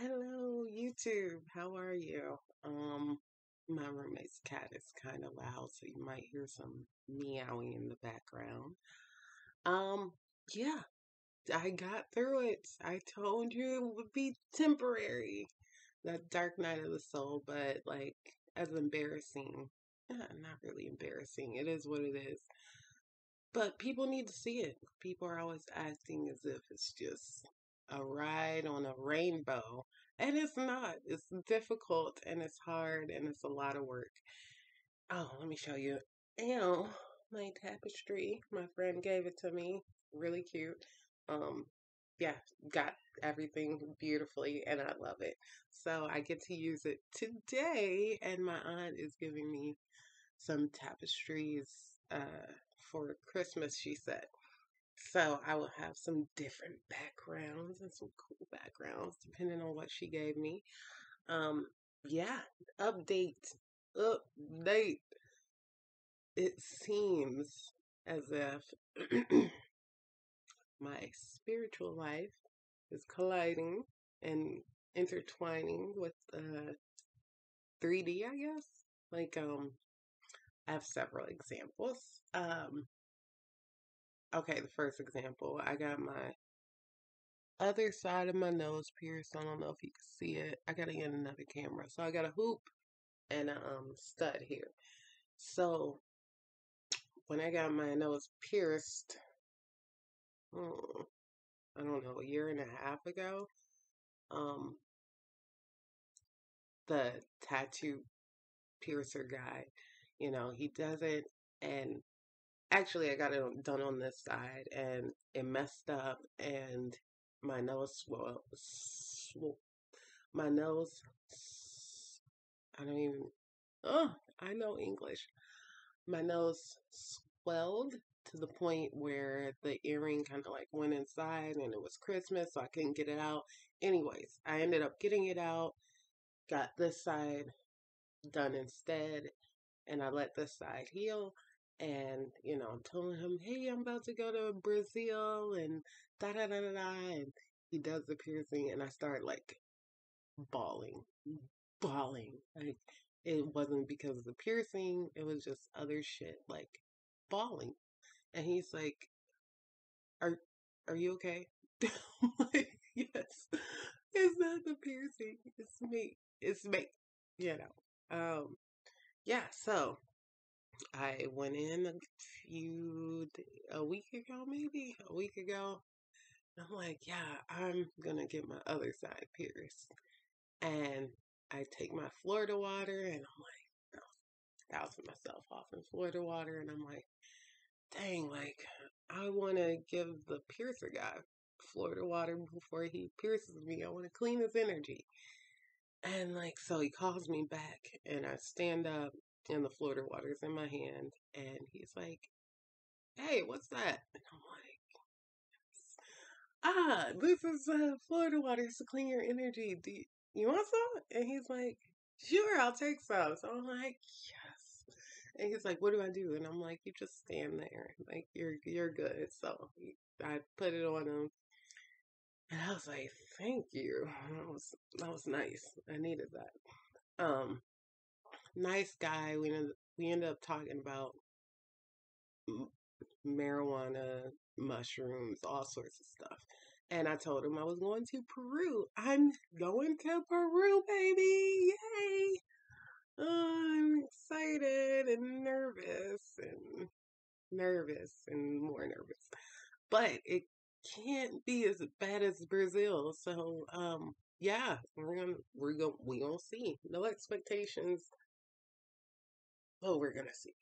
Hello, YouTube. How are you? My roommate's cat is kind of loud, so you might hear some meowing in the background. Um, yeah, I got through it. I told you it would be temporary. That dark night of the soul, but like as embarrassing. Not really embarrassing. It is what it is. But people need to see it. People are always acting as if it's just a ride on a rainbow. And it's not. It's difficult and it's hard and it's a lot of work. Oh, let me show you. Ew, my tapestry. My friend gave it to me. Really cute. Um, yeah, got everything beautifully and I love it. So I get to use it today and my aunt is giving me some tapestries for Christmas, she said. So I will have some different backgrounds and some cool backgrounds depending on what she gave me. Um, yeah, update, update. It seems as if my spiritual life is colliding and intertwining with 3D, I guess. Like, I have several examples. Okay, the first example, I got my other side of my nose pierced. I don't know if you can see it. I gotta get another camera. So I got a hoop and a stud here. So when I got my nose pierced, hmm, I don't know, a year and a half ago, um, the tattoo piercer guy, he does it and actually I got it done on this side and it messed up and my nose my nose, I don't even, oh, I know English. My nose swelled to the point where the earring kind of like went inside and it was Christmas, so I couldn't get it out. Anyways, I ended up getting it out, got this side done instead, and I let this side heal. And, I'm telling him, hey, I'm about to go to Brazil and da da da da da. And he does the piercing, and I start like bawling, bawling. Like it wasn't because of the piercing, it was just other shit, like bawling. And he's like, "Are are you okay?" I'm like, yes, it's not the piercing, it's me, it's me. You know. Yeah. So I went in a week ago, maybe a week ago. I'm like, yeah, I'm gonna get my other side pierced. And I take my Florida water and I'm like, dousing myself off in Florida water. And I'm like, dang, like, I want to give the piercer guy Florida water before he pierces me. I want to clean his energy. And like, so he calls me back and I stand up and the Florida water's in my hand. And he's like, hey, what's that? And I'm like, this is Florida water. It's to clean your energy. You want some? And he's like, sure, I'll take some. So I'm like, yes. And he's like, what do I do? And I'm like, you just stand there. Like, you're good. So I put it on him. And I was like, thank you. That was nice. I needed that. Nice guy. We ended up talking about m- marijuana, mushrooms, all sorts of stuff. And I told him I was going to Peru. I'm going to Peru, baby! Yay! I'm excited and nervous and more nervous. But it can't be as bad as Brazil. So, yeah, we gonna see. No expectations, but we're gonna see.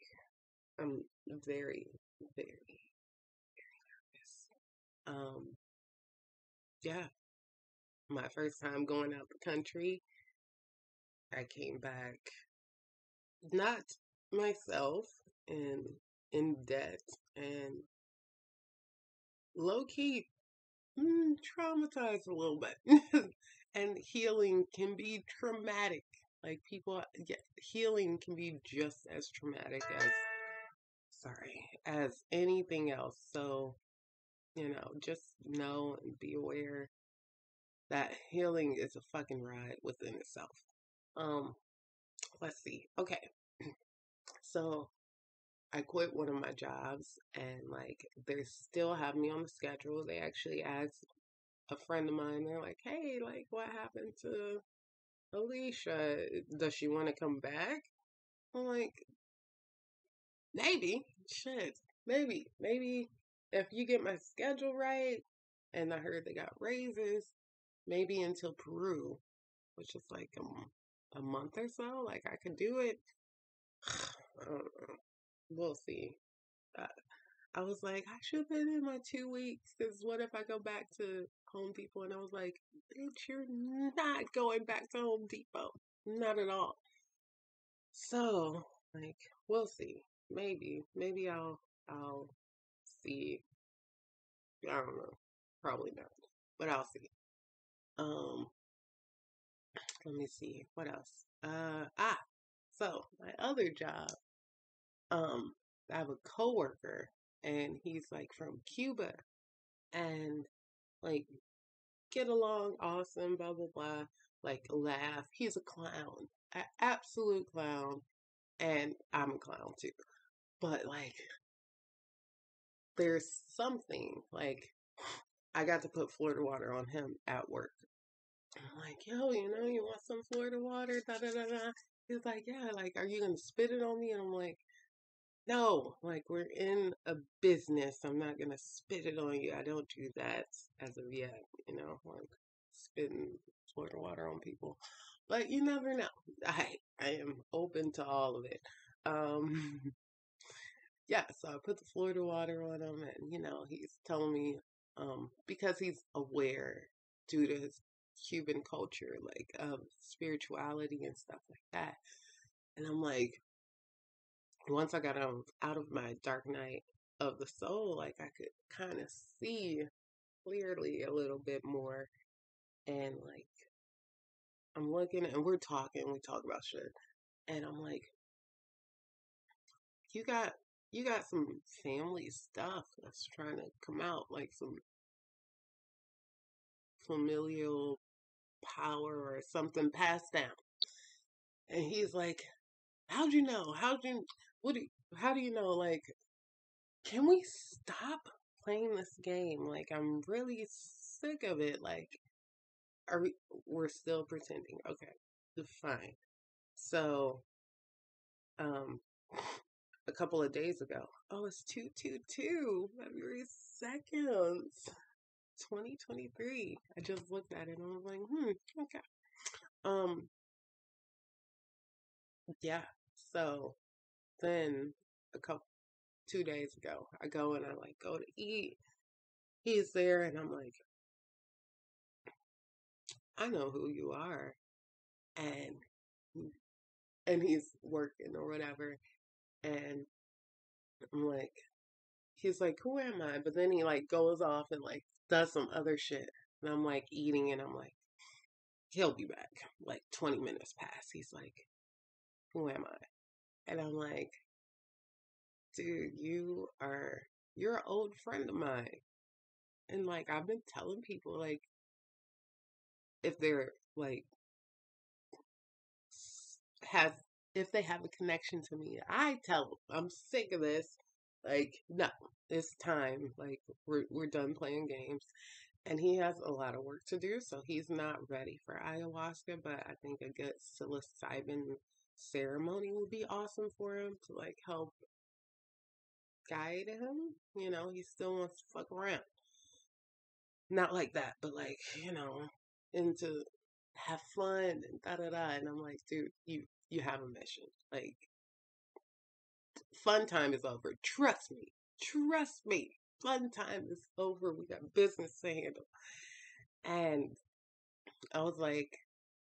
I'm very, very nervous. Yeah, my first time going out the country, I came back not myself and in debt and low key traumatized a little bit. And healing can be traumatic. Like people, yeah, healing can be just as traumatic as anything else. So, just know and be aware. that healing is a fucking ride within itself. Um, let's see. Okay. So I quit one of my jobs and like they still have me on the schedule. They actually asked a friend of mine, they're like, hey, like what happened to Alicia? Does she want to come back? I'm like, maybe. Shit. Maybe if you get my schedule right, and I heard they got raises, maybe until Peru, which is like a month or so. Like I could do it. I don't know. We'll see. Uh, I was like, I should put in my 2 weeks. Because what if I go back to Home Depot? And I was like, bitch, you're not going back to Home Depot. Not at all. So, like, we'll see. Maybe I'll see. I don't know. Probably not, but I'll see. Um, let me see what else. So my other job. I have a coworker, and he's like from Cuba, and like get along awesome, blah blah blah. Like laugh. He's a clown, an absolute clown, and I'm a clown too. But like, there's something like I got to put Florida water on him at work. I'm like, yo, you want some Florida water? Da da da da. He's like, yeah. Like, are you gonna spit it on me? And I'm like, no. Like, we're in a business. I'm not gonna spit it on you. I don't do that as of yet. Like spitting Florida water on people. But you never know. I am open to all of it. Um, yeah, so I put the Florida water on him, and he's telling me, because he's aware due to his Cuban culture, like of spirituality and stuff like that. And I'm like, once I got out of my dark night of the soul, like I could kind of see clearly a little bit more, and like I'm looking and we're talking, we talk about shit, and I'm like, you got some family stuff that's trying to come out, like some familial power or something passed down. And he's like, how'd you know? How do you know? Like, can we stop playing this game? Like, I'm really sick of it. Like, we're still pretending. Okay, fine. So, um, a couple of days ago, oh, it's 2/22, February 2nd, 2023. I just looked at it and I was like, okay. Um, yeah. So then a couple 2 days ago, I go and I like go to eat. He's there and I'm like, I know who you are. And he's working or whatever. And I'm like, he's like, who am I? But then he like goes off and like does some other shit. And I'm like eating and I'm like, he'll be back. Like 20 minutes pass. He's like, who am I? And I'm like, dude, you're an old friend of mine. And like I've been telling people like if they're like has if they have a connection to me, I tell them I'm sick of this. Like, no, it's time. Like we're done playing games. And he has a lot of work to do, so he's not ready for ayahuasca, but I think a good psilocybin ceremony would be awesome for him to like help guide him. He still wants to fuck around. Not like that, but like, into have fun and da da da. And I'm like, dude, you have a mission. Like, fun time is over. Trust me. Trust me. Fun time is over. We got business to handle. And I was like,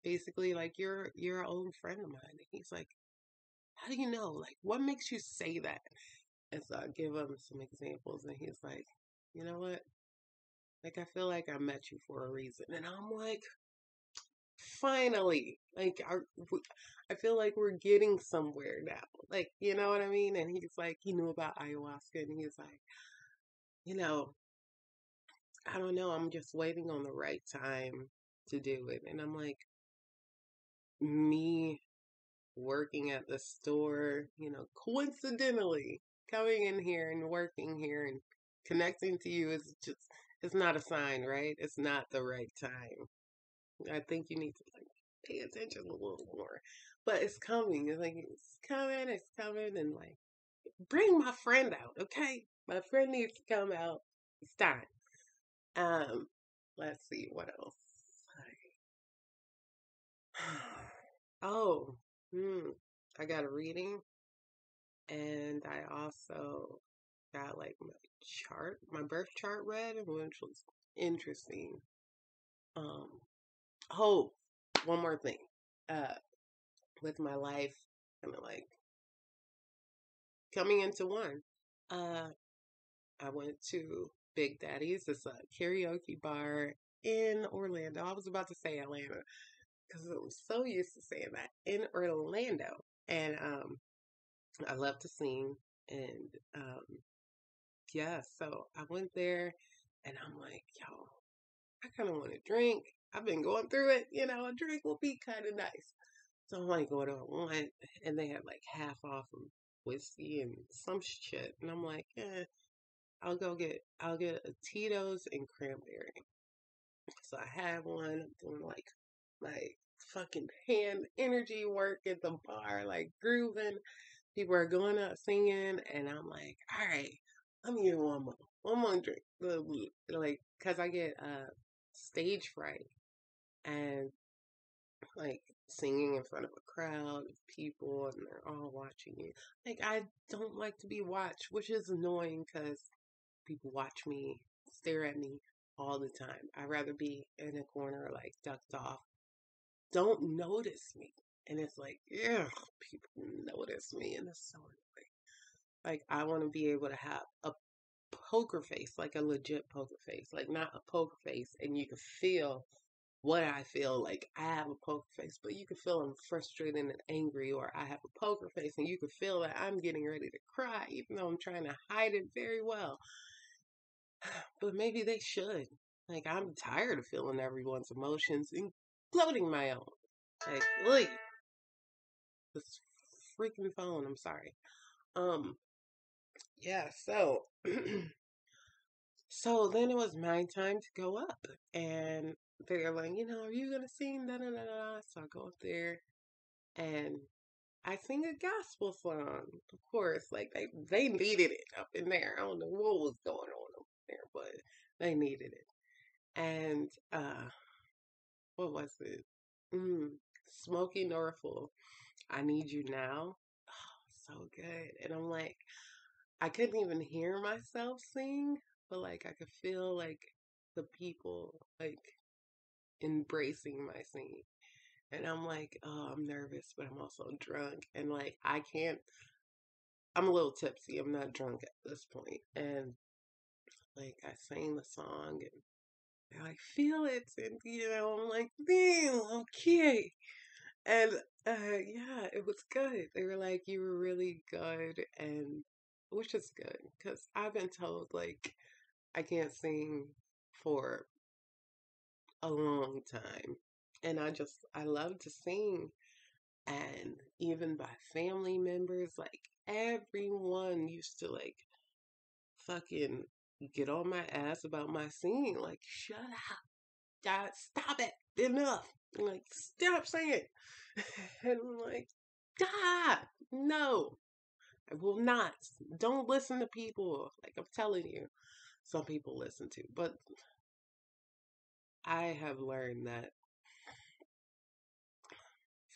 basically, like, you're an old friend of mine. And he's like, how do you know? Like, what makes you say that? And so I give him some examples, and he's like, you know what? Like, I feel like I met you for a reason. And I'm like, finally, like, I feel like we're getting somewhere now. Like, you know what I mean? And he's like, he knew about ayahuasca, and he's like, you know, I don't know. I'm just waiting on the right time. to do it. And I'm like, me working at the store, coincidentally coming in here and working here and connecting to you is just, it's not a sign, right? It's not the right time. I think you need to like pay attention a little more. But it's coming. It's coming, and like bring my friend out, okay? My friend needs to come out. It's time. Um, let's see what else. Oh, I got a reading, and I also got like my birth chart read, which was interesting. Um, oh, one more thing. Uh, with my life, kind of like coming into one. Uh, I went to Big Daddy's. It's a karaoke bar in Orlando. I was about to say Atlanta because I'm so used to saying that in Orlando. And I love to sing, and yeah, so I went there, and I'm like, yo, I kind of want to drink. I've been going through it, a drink will be kind of nice. So I'm like, what do I want? And they had like half off of whiskey and some shit, and I'm like, I'll get a Tito's and cranberry. So I had one. I'm doing like my fucking hand energy work at the bar, like grooving. People are going up singing, and I'm like, all right, let me get one more drink, like, cause I get stage fright, and like singing in front of a crowd of people, and they're all watching you. Like, I don't like to be watched, which is annoying, cause people watch me, stare at me all the time. I'd rather be in a corner, like ducked off. Don't notice me. And it's like, yeah, people notice me, and it's so annoying. Like, I want to be able to have a poker face, like a legit poker face, like not a poker face, and you can feel what I feel. Like, I have a poker face, but you can feel I'm frustrated and angry, or I have a poker face, and you can feel that I'm getting ready to cry, even though I'm trying to hide it very well. But maybe they should. Like, I'm tired of feeling everyone's emotions, including my own. Like, look, this freaking phone. I'm sorry. Um, yeah. So, so then it was my time to go up, and they're like, are you gonna sing? Da da da da. So I go up there, and I sing a gospel song. Of course, like they needed it up in there. I don't know what was going on up there, but they needed it. And what was it? Mm, Smoky Norfolk. I Need You Now. Oh, so good. And I'm like, I couldn't even hear myself sing, but like I could feel like the people like embracing my singing. And I'm like, oh, I'm nervous, but I'm also drunk. And like, I'm a little tipsy. I'm not drunk at this point. And like, I sang the song, and they're like, feel it. And, I'm like, damn, okay. And yeah, it was good. They were like, you were really good, and which is good because I've been told like I can't sing for a long time, and I love to sing, and even by family members, like everyone used to like fucking get on my ass about my singing, like shut up, God, stop it, enough, and like stop singing, and I'm like, God, no, I will not. Don't listen to people. Like I'm telling you, some people listen to, but I have learned that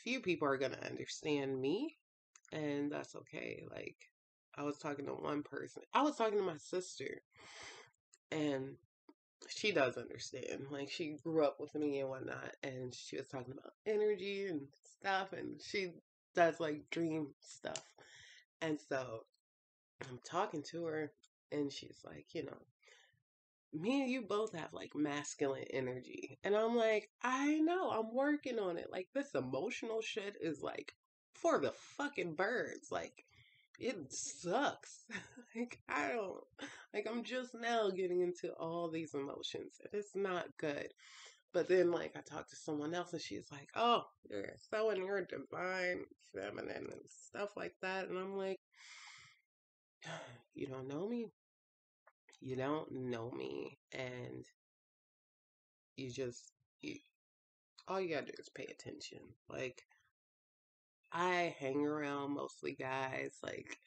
few people are gonna understand me, and that's okay. Like I was talking to one person. I was talking to my sister, and she does understand. Like she grew up with me and whatnot, and she was talking about energy and stuff, and she does like dream stuff. And so I'm talking to her, and she's like, me and you both have like masculine energy. And I'm like, I know, I'm working on it. Like, this emotional shit is like for the fucking birds. Like, it sucks. Like, I don't, like, I'm just now getting into all these emotions. And it's not good. But then, like, I talked to someone else and she's like, oh, you're so in your divine feminine and stuff like that. And I'm like, you don't know me. You don't know me. And you just, you, all you gotta do is pay attention. Like, I hang around mostly guys. Like,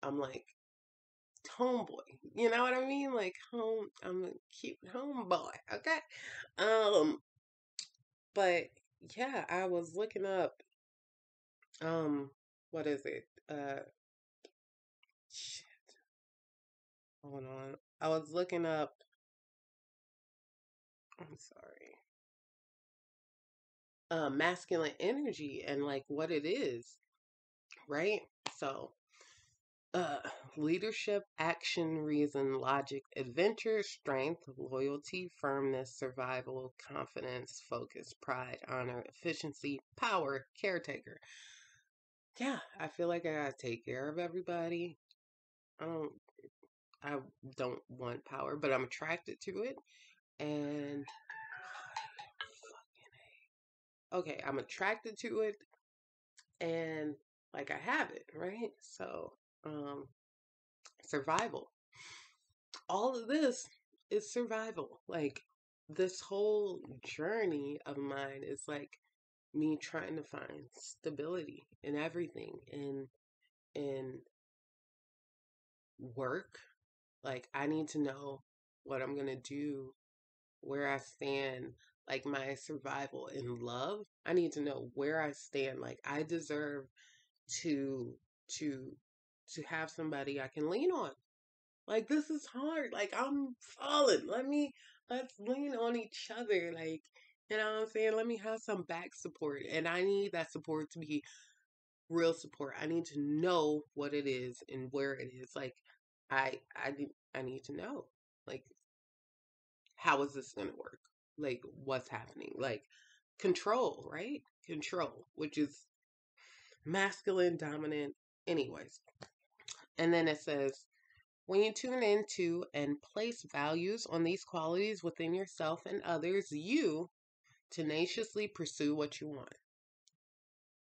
I'm like, homeboy. You know what I mean? Like, I'm a cute homeboy. Okay. Um, but yeah, I was looking up, um, what is it? Shit, hold on. I was looking up, I'm sorry, masculine energy and like what it is, right? So, uh, leadership, action, reason, logic, adventure, strength, loyalty, firmness, survival, confidence, focus, pride, honor, efficiency, power, caretaker. Yeah, I feel like I gotta take care of everybody. I don't, I don't want power, but I'm attracted to it. And okay, I'm attracted to it and like I have it, right? So, um, survival. All of this is survival. Like this whole journey of mine is like me trying to find stability in everything in work. Like I need to know what I'm gonna do, where I stand, like my survival in love. I need to know where I stand. Like I deserve to to to have somebody I can lean on. Like this is hard. Like I'm falling. Let's lean on each other. Like you know what I'm saying? Let me have some back support. And I need that support to be real support. I need to know what it is and where it is. Like I need to know. Like how is this gonna work? Like what's happening? Like control, right? Control, which is masculine dominant anyways. And then it says, when you tune into and place values on these qualities within yourself and others, you tenaciously pursue what you want.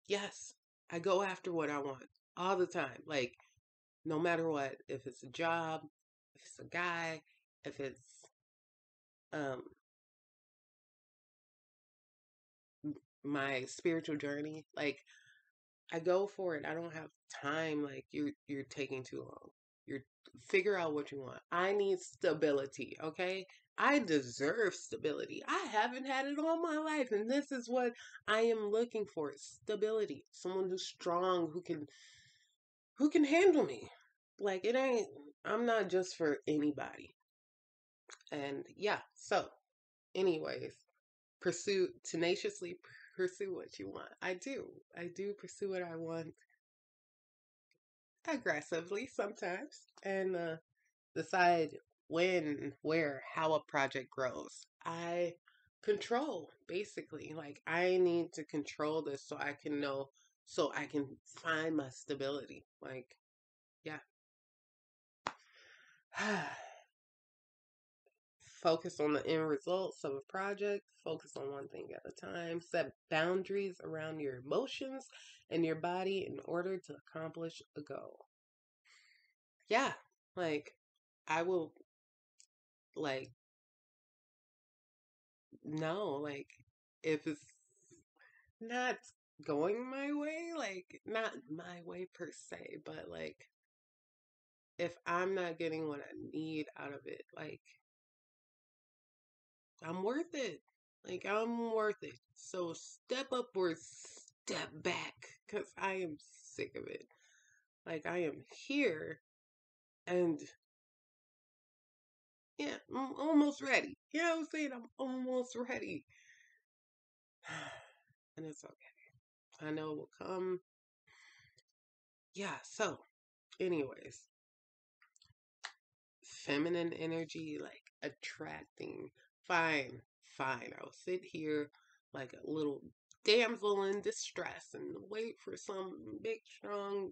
Yes, I go after what I want all the time. Like, no matter what, if it's a job, if it's a guy, if it's um my spiritual journey, like I go for it. I don't have time. Like you're taking too long. You're figure out what you want. I need stability, okay? I deserve stability. I haven't had it all my life, and this is what I am looking for. Stability. Someone who's strong, who can handle me. Like it ain't I'm not just for anybody. And yeah, so anyways, tenaciously pursue what you want. I do. I do pursue what I want aggressively sometimes and decide when, where, how a project grows. I control basically. Like I need to control this so I can know, so I can find my stability. Like, yeah. Focus on the end results of a project, focus on one thing at a time, set boundaries around your emotions and your body in order to accomplish a goal. Yeah, like I will like no, like if it's not going my way, like not my way per se, but like if I'm not getting what I need out of it, like I'm worth it. Like I'm worth it. So step up or step back cuz I am sick of it. Like I am here and yeah, I'm almost ready. You know what I'm saying? I'm almost ready. And it's okay. I know it will come. Yeah, so anyways, feminine energy, like attracting. Fine, fine. I'll sit here like a little damsel in distress and wait for some big, strong,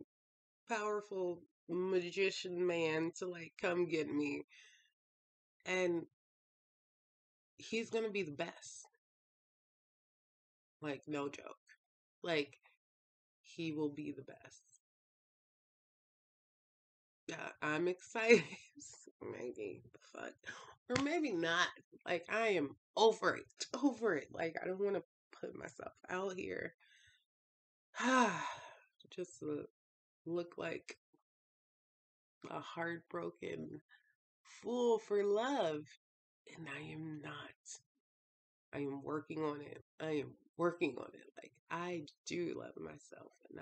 powerful magician man to like come get me. And he's gonna be the best. Like, no joke. Like, he will be the best. Yeah, I'm excited. Maybe the fuck. Or maybe not. Like, I am over it. Over it. Like, I don't want to put myself out here. Just to look like a heartbroken fool for love. And I am not. I am working on it. I am working on it. Like, I do love myself, and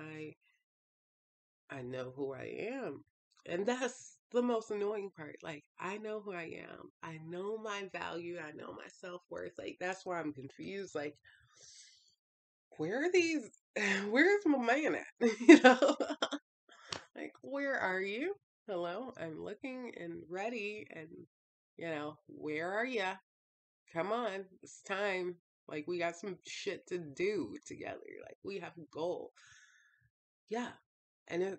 I know who I am. And that's the most annoying part. Like, I know who I am. I know my value. I know my self-worth. Like, that's why I'm confused. Like, where are these? Where's my man at? Like, where are you? Hello? I'm looking and ready. And, where are ya? Come on. It's time. Like, we got some shit to do together. Like, we have a goal. Yeah. And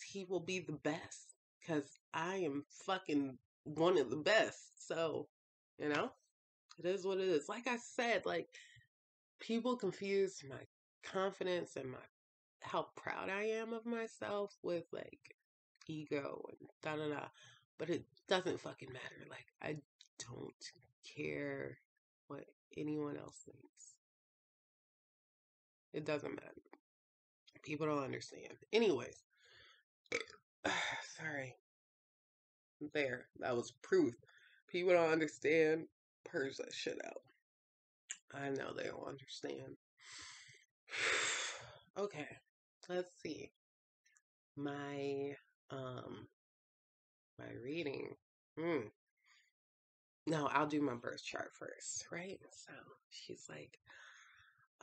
he will be the best because I am fucking one of the best. So, it is what it is. Like I said, like, people confuse my confidence and how proud I am of myself with like ego and da da da. But it doesn't fucking matter. Like, I don't care what anyone else thinks. It doesn't matter. People don't understand. Anyways, sorry. There, that was proof. People don't understand. Purge that shit out. I know they don't understand. Okay, let's see. My my reading. Hmm. No, I'll do my birth chart first, right? So she's like,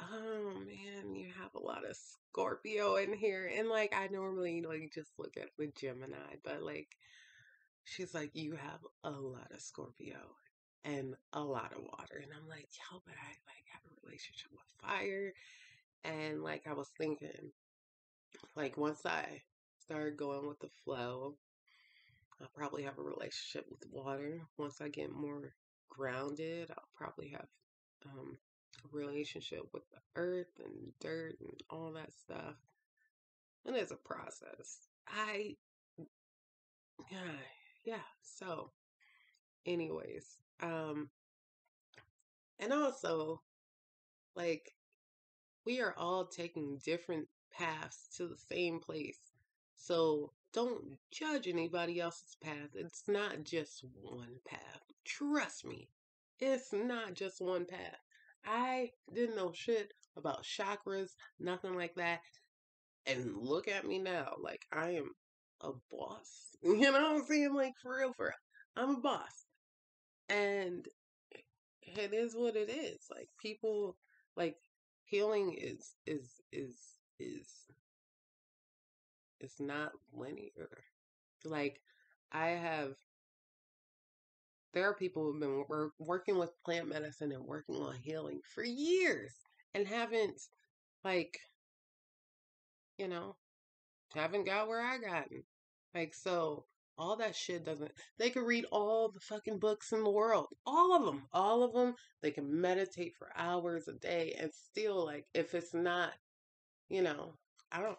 "Oh man, you have a lot of Scorpio in here," and like I normally like just look at the Gemini, but like she's like, "You have a lot of Scorpio and a lot of water," and I'm like, "Yo, but I like have a relationship with fire," and like I was thinking, like once I start going with the flow, I'll probably have a relationship with water. Once I get more grounded, I'll probably have a relationship with the earth and dirt and all that stuff. And it's a process. Yeah, yeah. So, anyways, um, and also, like, we are all taking different paths to the same place. So don't judge anybody else's path. It's not just one path. Trust me, it's not just one path. I didn't know shit about chakras, nothing like that. And look at me now. Like, I am a boss. You know what I'm saying? Like, for real, for real. I'm a boss. And it is what it is. Like, people, like, healing is it's not linear. Like, I have there are people who've been working with plant medicine and working on healing for years and haven't, like, you know haven't got where I gotten. Like, so all that shit doesn't. They could read all the fucking books in the world, all of them, all of them. They can meditate for hours a day and still, like, if it's not, you know, I don't.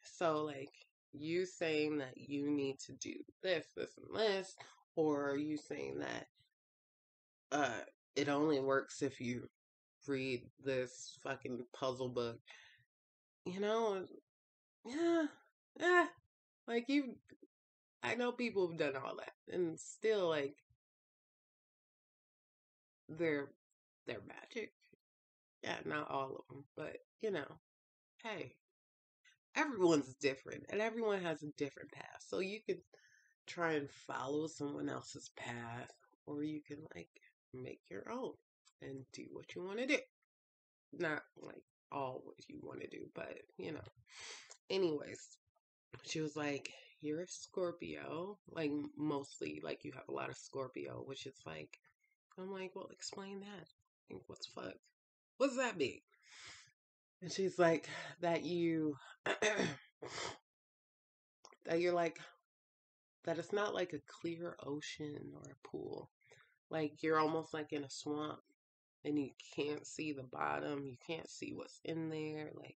So, like, you saying that you need to do this, this, and this, or you saying that uh, it only works if you read this fucking puzzle book, you know? Yeah, yeah. Like, I know people have done all that, and still, like, they're magic. Yeah, not all of them, but hey, everyone's different, and everyone has a different path. So you could try and follow someone else's path, or you can like make your own and do what you want to do. Not like all what you want to do, but Anyways, she was like, "You're a Scorpio, like mostly, like you have a lot of Scorpio, which is like." I'm like, "Well, explain that. Like, what's fuck? What's that mean?" And she's like, "That you, that you're like, that it's not like a clear ocean or a pool. Like you're almost like in a swamp and you can't see the bottom, you can't see what's in there. Like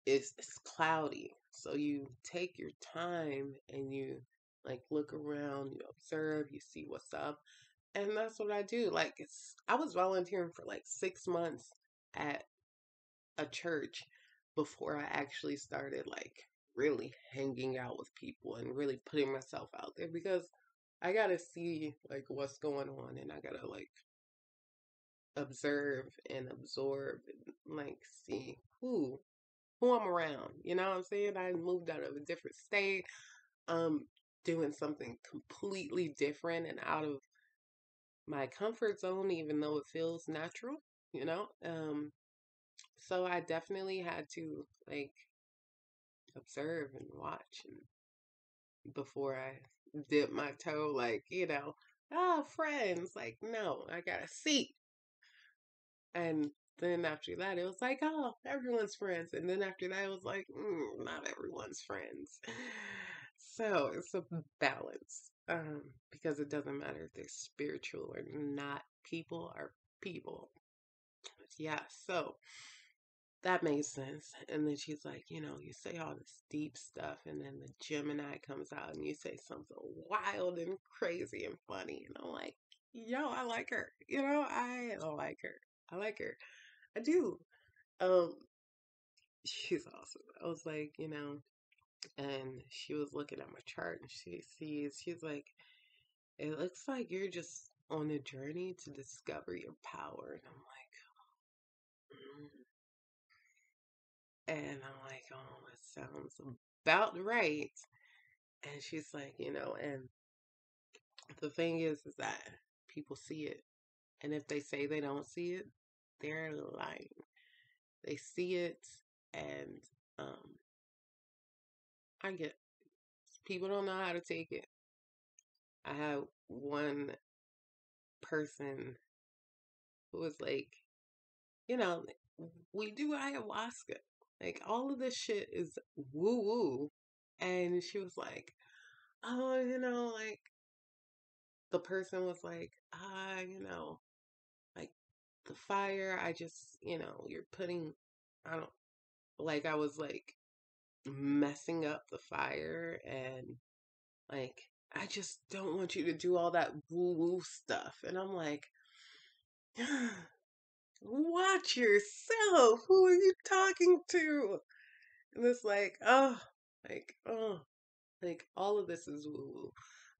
it's cloudy. So you take your time and you like look around, you observe, you see what's up. And that's what I do. Like I was volunteering for like 6 months at a church before I actually started like really hanging out with people and really putting myself out there because I gotta see like what's going on and I gotta like observe and absorb and like see who I'm around. You know what I'm saying? I moved out of a different state, um, doing something completely different and out of my comfort zone, even though it feels natural, you know? So I definitely had to like observe and watch and before I dip my toe, like, friends. Like, no, I gotta see. And then after that, it was like, oh, everyone's friends. And then after that, it was like, not everyone's friends. So it's a balance because it doesn't matter if they're spiritual or not. People are people. Yeah, so that made sense. And then she's like, you say all this deep stuff, and then the Gemini comes out and you say something wild and crazy and funny. And I'm like, yo, I like her. I like her. I like her. I do. Um, she's awesome. I was like, and she was looking at my chart and she's like, it looks like you're just on a journey to discover your power. And I'm like, and I'm like, oh, it sounds about right. And she's like, and the thing is that people see it. And if they say they don't see it, they're lying. They see it, and um, I get people don't know how to take it. I had one person who was like, you know, we do ayahuasca. Like all of this shit is woo woo. And she was like, oh, like the person was like, like the fire, I just, you're putting, I don't, like, I was like messing up the fire and like, I just don't want you to do all that woo woo stuff. And I'm like, watch yourself. Who are you talking to? And it's like all of this is woo woo.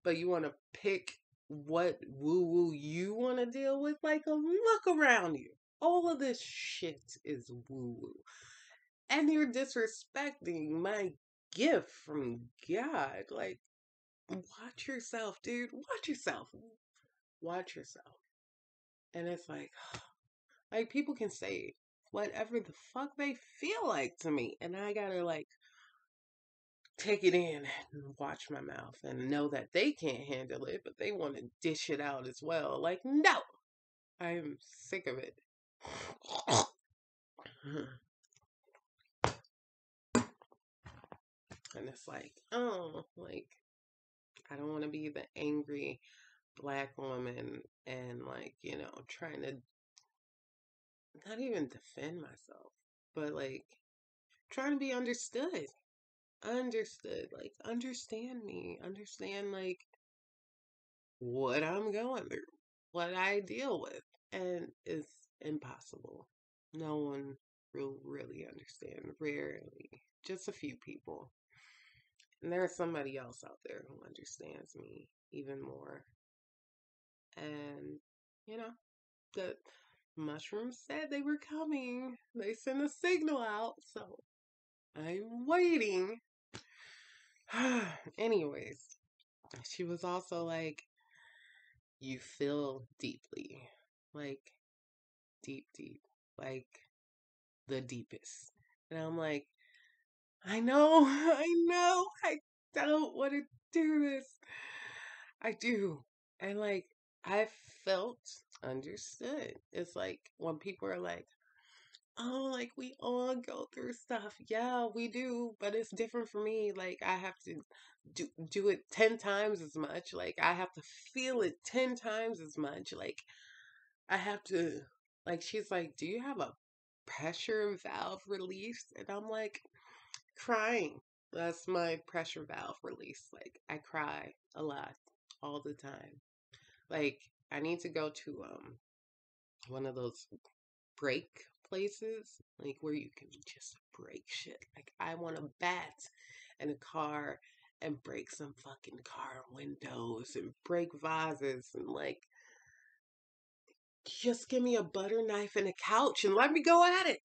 But you want to pick what woo woo you want to deal with? Like, look around you. All of this shit is woo woo. And you're disrespecting my gift from God. Like, watch yourself, dude. Watch yourself. Watch yourself. And it's like people can say whatever the fuck they feel like to me. And I gotta like take it in and watch my mouth and know that they can't handle it, but they want to dish it out as well. Like, no, I'm sick of it. And it's like, oh, like, I don't want to be the angry black woman and, like, trying to not even defend myself, but like, trying to be understood. Understood. Like, understand me. Understand, like, what I'm going through, what I deal with. And it's impossible. No one will really understand. Rarely. Just a few people. And there's somebody else out there who understands me even more. And, you know, the mushrooms said they were coming. They sent a signal out. So I'm waiting. Anyways, she was also like, you feel deeply. Like, deep, deep. Like, the deepest. And I'm like, I know, I don't want to do this. I do. And like, I felt understood. It's like when people are like, oh, like we all go through stuff. Yeah, we do, but it's different for me. Like I have to do it 10 times as much. Like I have to feel it 10 times as much. Like I have to like she's like, "Do you have a pressure valve release?" And I'm like, crying. That's my pressure valve release. Like I cry a lot all the time. Like I need to go to one of those break places, like where you can just break shit. Like I want a bat in a car and break some fucking car windows and break vases and like just give me a butter knife and a couch and let me go at it.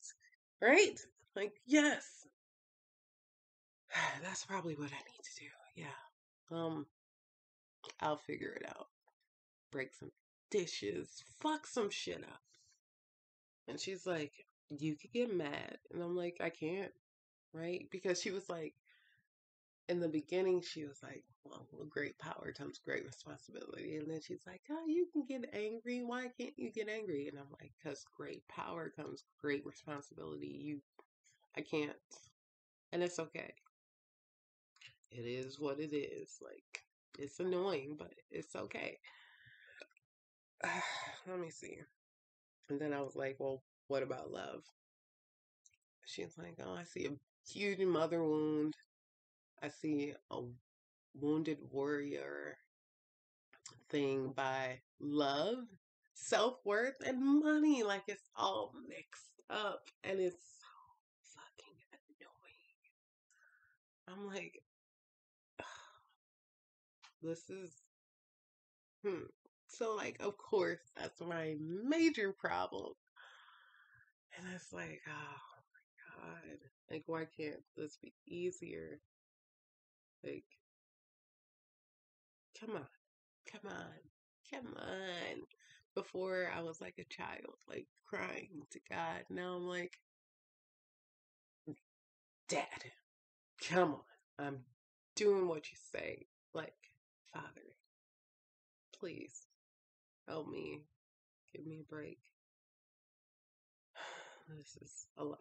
Right? Like yes. That's probably what I need to do. Yeah. I'll figure it out. Break some dishes, fuck some shit up. And she's like, you could get mad. And I'm like, I can't, right? Because she was like, in the beginning, she was like, well, with great power comes great responsibility. And then she's like, oh, you can get angry. Why can't you get angry? And I'm like, because great power comes great responsibility. I can't. And it's okay. It is what it is. Like, it's annoying, but it's okay. Let me see. And then I was like, well, what about love? She's like, oh, I see a huge mother wound. I see a wounded warrior thing by love, self worth, and money. Like it's all mixed up and it's so fucking annoying. I'm like, this is, hmm. So, like, of course, that's my major problem. And it's like, oh my God. Like, why can't this be easier? Like, come on, come on, come on. Before I was like a child, like crying to God. Now I'm like, Dad, come on. I'm doing what you say. Like, Father, please help me. Give me a break. This is a lot.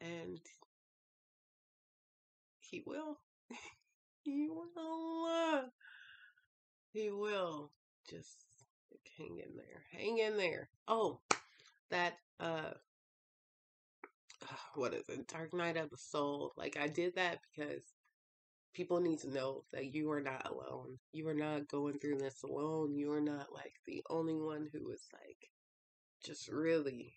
And he will. He will. He will. Just hang in there. Hang in there. Oh, that what is it? Dark Night of the Soul. Like I did that because people need to know that you are not alone. You are not going through this alone. You are not like the only one who is like just really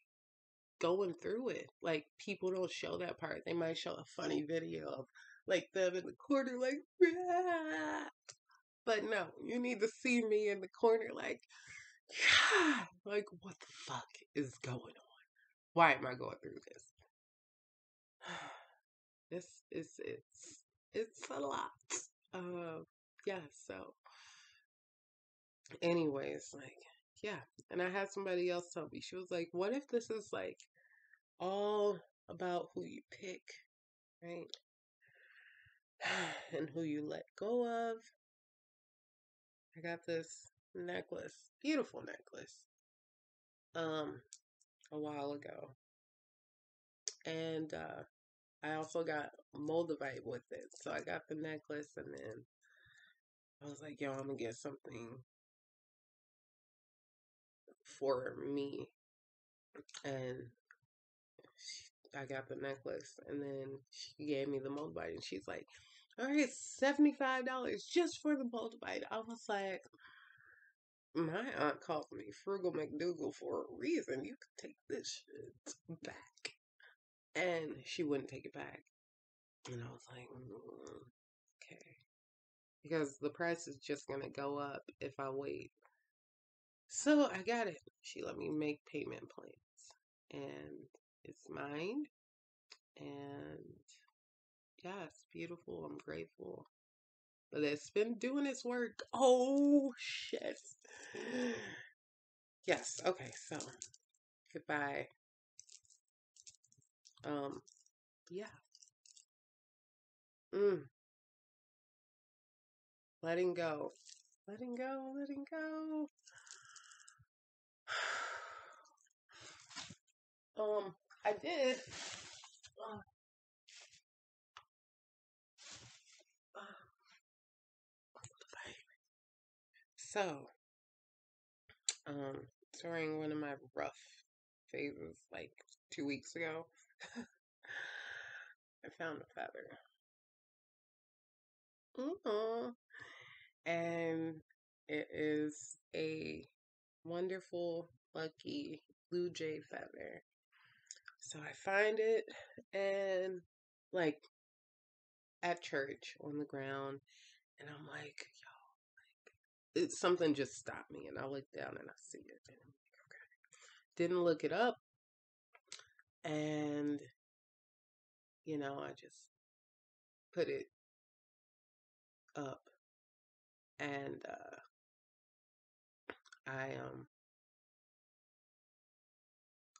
going through it. Like people don't show that part. They might show a funny video of like them in the corner like "Rah!" But no, you need to see me in the corner like like what the fuck is going on? Why am I going through this? This is it's a lot. Yeah, so anyways, like yeah. And I had somebody else tell me, she was like, what if this is like all about who you pick, right? And who you let go of. I got this necklace, beautiful necklace, um, a while ago. And I also got Moldavite with it. So I got the necklace and then I was like, yo, I'm gonna get something for me. And I got the necklace and then she gave me the Moldavite and she's like, all right, $75 just for the Moldavite. I was like, my aunt calls me Frugal McDougal for a reason. You can take this shit back. And she wouldn't take it back. And I was like, okay. Because the price is just going to go up if I wait. So I got it. She let me make payment plans. And it's mine. And yeah, it's beautiful. I'm grateful. But it's been doing its work. Oh, shit. Yes. Okay. So goodbye. Yeah. Mm, letting go. Letting go, letting go. I did. So, um, during one of my rough phases, like 2 weeks ago, I found a feather. And it is a wonderful, lucky blue jay feather. So I find it and like at church on the ground, and I'm like, it's something just stopped me, and I look down and I see it, and I'm like, okay. Didn't look it up, and I just put it up, and I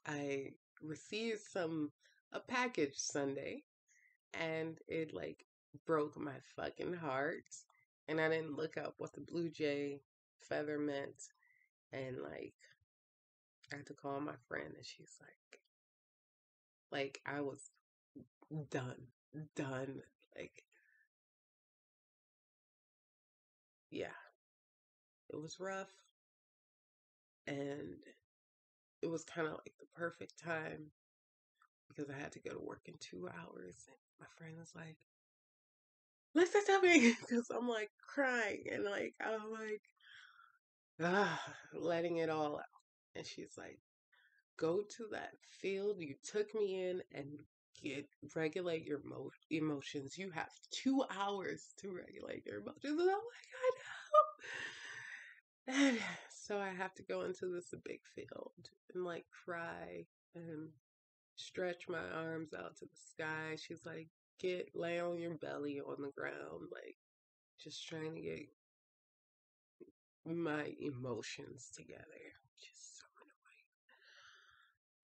I received a package Sunday, and it like broke my fucking heart. And I didn't look up what the blue jay feather meant, and like I had to call my friend, and she's like I was done, done. Like, yeah, it was rough, and it was kind of like the perfect time because I had to go to work in 2 hours, and my friend was like, "Let's do something," because I'm like crying, and like I'm like letting it all out, and she's like, "Go to that field you took me in and regulate your emotions. You have 2 hours to regulate your emotions." And I'm like, I know. And so I have to go into this big field and like cry and stretch my arms out to the sky. She's like, lay on your belly on the ground, like just trying to get my emotions together, which is so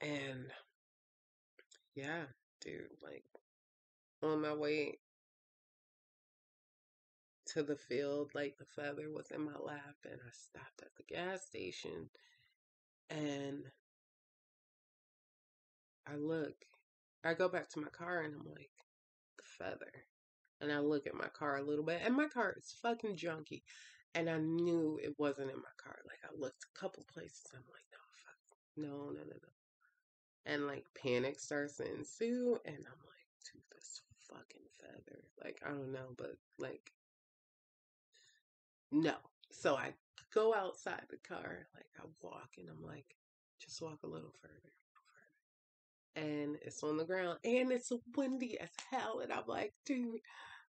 annoying. And yeah, dude, like on my way to the field, like the feather was in my lap, and I stopped at the gas station, and I go back to my car, and I'm like, the feather. And I look at my car a little bit, and my car is fucking junky. And I knew it wasn't in my car. Like, I looked a couple places, I'm like, no, fuck, no, no, no, no. And like panic starts to ensue, and I'm like, dude, this fucking feather. Like, I don't know, but like, no. So I go outside the car, like I walk, and I'm like, just walk a little further. And it's on the ground, and it's windy as hell. And I'm like, dude,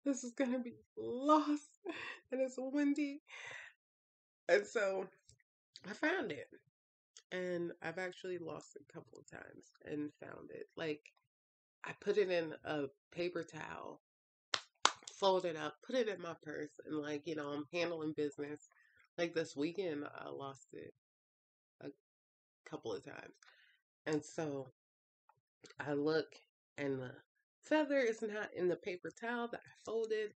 this is gonna be lost. And it's windy. And so I found it. And I've actually lost it a couple of times and found it. Like, I put it in a paper towel, fold it up, put it in my purse, and like, I'm handling business. Like this weekend, I lost it a couple of times. And so I look, and the feather is not in the paper towel that I folded.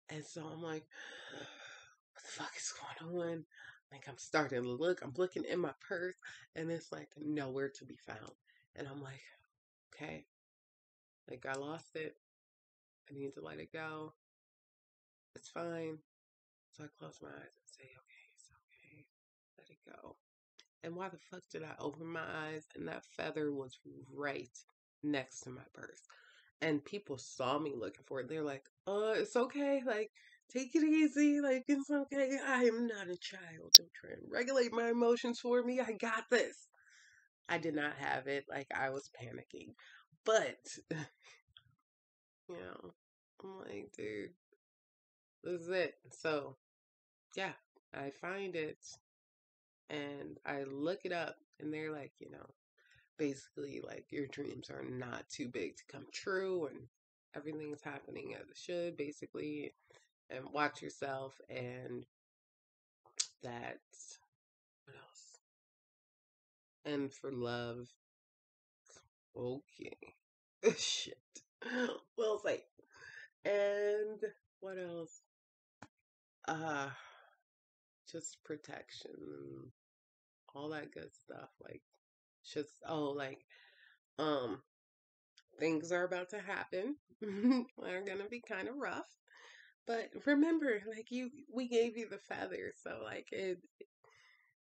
And so I'm like, what the fuck is going on? Like, I'm starting to look, I'm looking in my purse, and it's like nowhere to be found. And I'm like, okay, like I lost it. I need to let it go. It's fine. So I close my eyes and say, okay, it's okay. Let it go. And why the fuck did I open my eyes and that feather was right next to my purse? And people saw me looking for it. They're like, it's okay. Like, take it easy. Like, it's okay. I am not a child. Don't try and regulate my emotions for me. I got this. I did not have it. Like, I was panicking. But, I'm like, dude, this is it. So, yeah, I find it and I look it up, and they're like, basically like your dreams are not too big to come true, and everything's happening as it should, basically, and watch yourself. And that's what else? And for love, okay. Shit. Well, say, and what else? Uh, just protection, all that good stuff. Like, just, oh, like, um, things are about to happen. They're gonna be kind of rough. But remember, like we gave you the feather, so like it.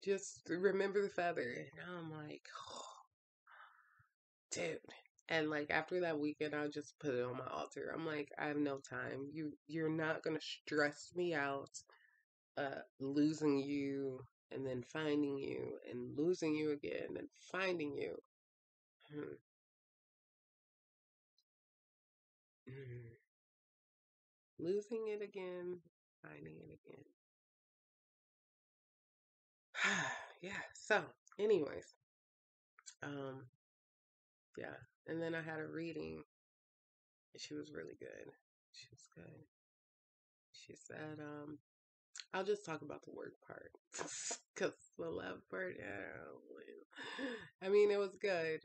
Just remember the feather. And I'm like, oh, dude. And like after that weekend, I just put it on my altar. I'm like, I have no time. You're not gonna stress me out, losing you and then finding you and losing you again and finding you. Hmm. Hmm. Losing it again, finding it again. Yeah. So, anyways, um, yeah. And then I had a reading. She was really good. She was good. She said, I'll just talk about the work part. Because the love part, yeah. I mean, it was good.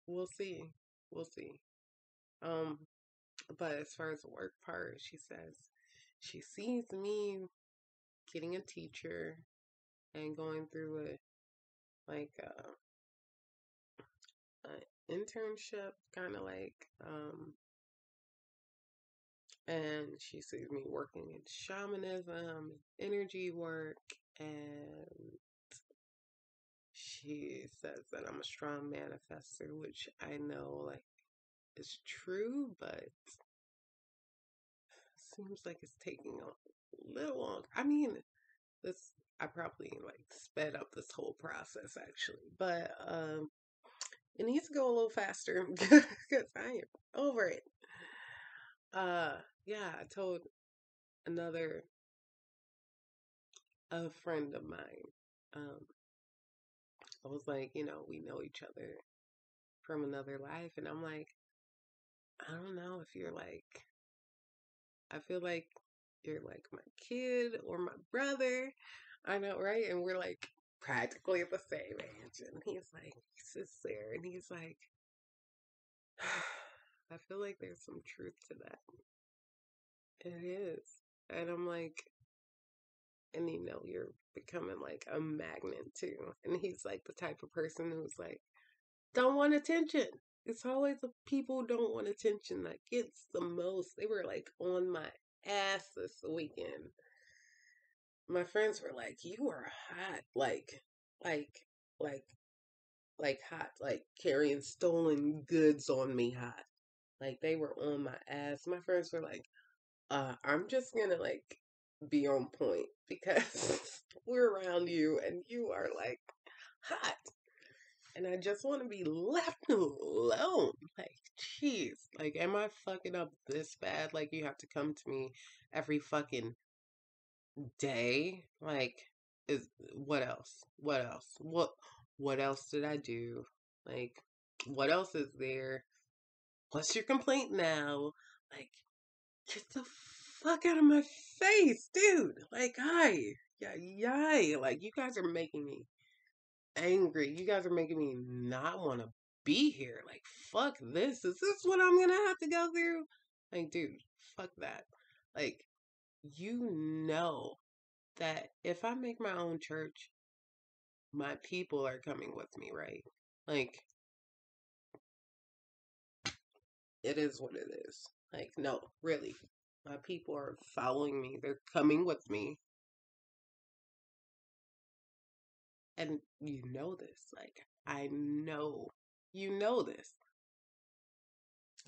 We'll see. We'll see. Um, but as far as the work part, she says she sees me getting a teacher and going through like a internship, kind of like, and she sees me working in shamanism, energy work, and she says that I'm a strong manifester, which I know like is true, but seems like it's taking a little long. I mean, this I probably like sped up this whole process actually, but it needs to go a little faster because I am over it. Yeah, I told another a friend of mine. Um, I was like, we know each other from another life, and I'm like, I don't know if you're like, I feel like you're like my kid or my brother. I know, right? And we're like practically the same age. And he's like, sister. And he's like, I feel like there's some truth to that. It is. And I'm like, and you're becoming like a magnet too. And he's like the type of person who's like, don't want attention. It's always the people who don't want attention that gets the most. They were like on my ass this weekend. My friends were like, "You are hot, like, like, like hot, like carrying stolen goods on me, hot." Like they were on my ass. My friends were like, I'm just gonna like be on point because we're around you and you are like hot." And I just want to be left alone. Like, jeez. Like, am I fucking up this bad? Like, you have to come to me every fucking day? Like, is what else? What else? What else did I do? Like, what else is there? What's your complaint now? Like, get the fuck out of my face, dude. Like, hi. Yeah, yeah. Like, you guys are making me angry. You guys are making me not want to be here. Like, fuck this. Is this what I'm gonna have to go through? Like, dude, fuck that. Like, you know that if I make my own church, my people are coming with me, right? Like, it is what it is. Like, no, really. My people are following me. They're coming with me. And you know this. Like, I know. You know this.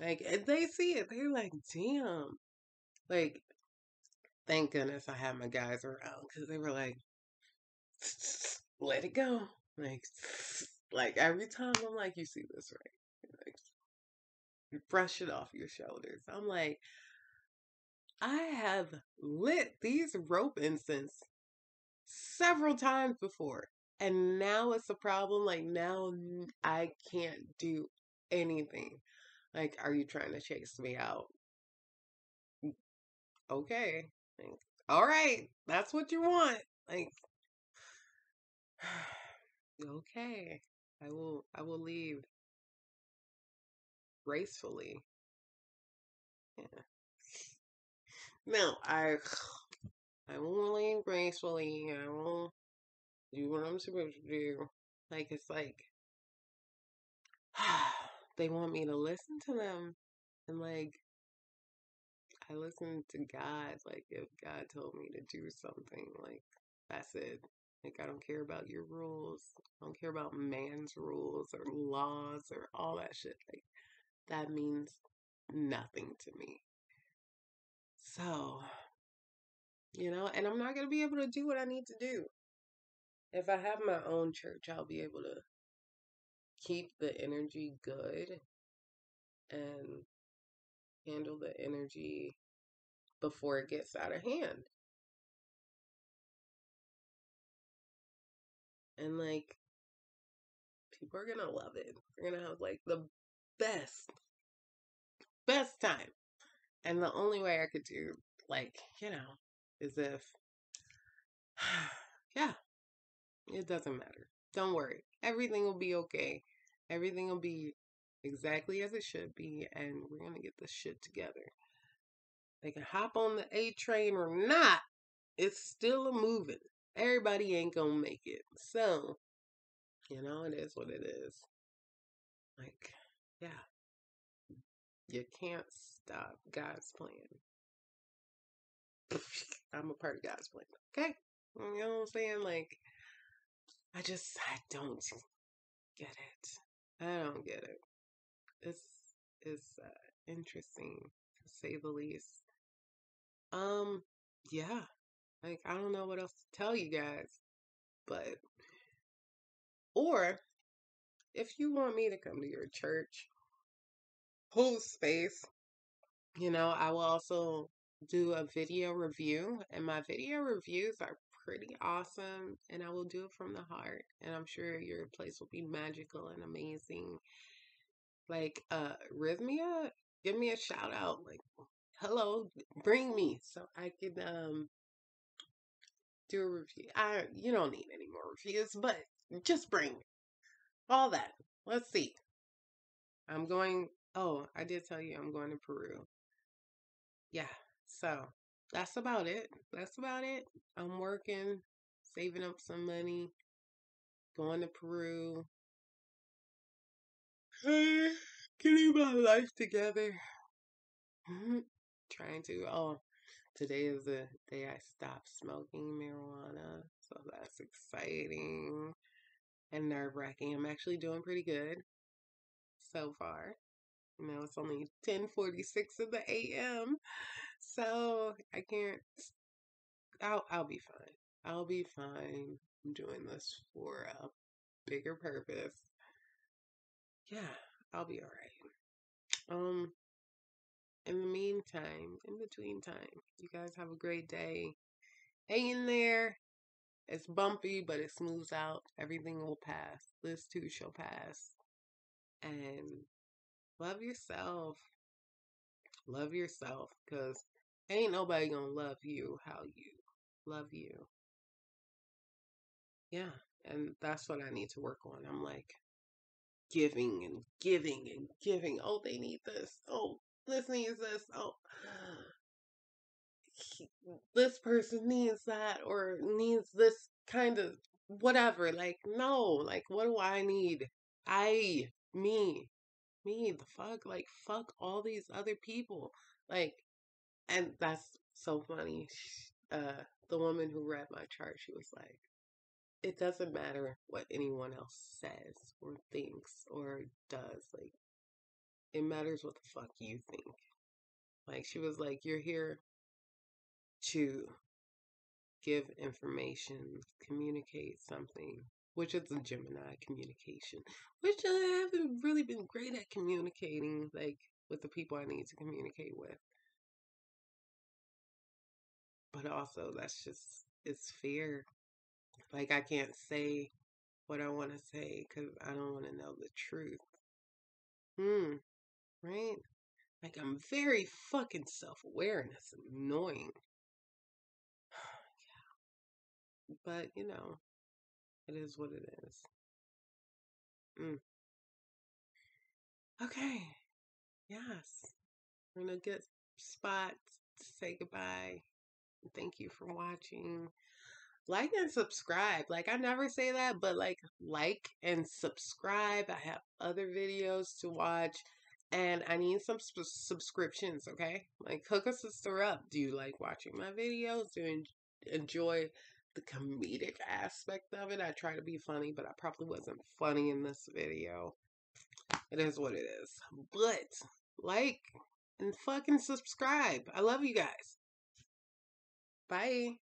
Like, and they see it. They're like, damn. Like, thank goodness I had my guys around because they were like, let it go. Like, like every time I'm like, you see this, right? Like, you brush it off your shoulders. I'm like, I have lit these rope incense several times before. And now it's a problem. Like, now I can't do anything. Like, are you trying to chase me out? Okay. Like, all right. That's what you want. Like, okay. I will leave gracefully. Yeah. No, I will leave gracefully. I will do what I'm supposed to do. Like it's like they want me to listen to them. And like, I listen to God. Like, if God told me to do something, like, that's it. Like, I don't care about your rules. I don't care about man's rules or laws or all that shit. Like, that means nothing to me. So, and I'm not going to be able to do what I need to do. If I have my own church, I'll be able to keep the energy good and handle the energy before it gets out of hand. And like, people are gonna love it. We're gonna have like the best, best time. And the only way I could do, like, is if, yeah, it doesn't matter. Don't worry. Everything will be okay. Everything will be exactly as it should be. And we're gonna get this shit together. They can hop on the A train or not. It's still a moving. Everybody ain't gonna make it. So, it is what it is. Like, yeah, you can't stop God's plan. I'm a part of God's plan. Okay? You know what I'm saying? Like, I don't get it. I don't get it. It's interesting to say the least. Yeah. Like, I don't know what else to tell you guys, but, or if you want me to come to your church, hold space, I will also do a video review, and my video reviews are pretty awesome, and I will do it from the heart, and I'm sure your place will be magical and amazing. Like, Rhythmia, give me a shout out, like, hello, bring me, so I can, do a review. You don't need any more reviews, but just bring me. All that. Let's see. I did tell you I'm going to Peru. Yeah, so that's about it. That's about it. I'm working, saving up some money, going to Peru, getting my life together. Trying to. Oh, today is the day I stopped smoking marijuana, so that's exciting and nerve-wracking. I'm actually doing pretty good so far. It's only 10:46 in the a.m. So I can't. I'll be fine. I'll be fine. I'm doing this for a bigger purpose. Yeah, I'll be all right. In the meantime, in between time, you guys have a great day. Hang in there. It's bumpy, but it smooths out. Everything will pass. This too shall pass. And love yourself. Love yourself, because ain't nobody gonna love you how you love you. Yeah, and that's what I need to work on. I'm like giving and giving and giving. Oh, they need this. Oh, this needs this. Oh, this person needs that or needs this kind of whatever. Like, no, like, what do I need? Me, the fuck? Like, fuck all these other people. Like, and that's so funny. The woman who read my chart, she was like, it doesn't matter what anyone else says or thinks or does. Like, it matters what the fuck you think. Like, she was like, you're here to give information, communicate something, which is a Gemini communication, which I haven't really been great at communicating, like, with the people I need to communicate with. But also, it's fear. Like, I can't say what I want to say because I don't want to know the truth. Right? Like, I'm very fucking self-aware and it's annoying. But, it is what it is. Okay. Yes. We're in a good spot to say goodbye. Thank you for watching. like and subscribe. Like, I never say that, but like and subscribe. I have other videos to watch, and I need some subscriptions, okay? Like, hook a sister up. Do you like watching my videos? Do you enjoy the comedic aspect of it? I try to be funny, but I probably wasn't funny in this video. It is what it is. But like and fucking subscribe. I love you guys. Bye.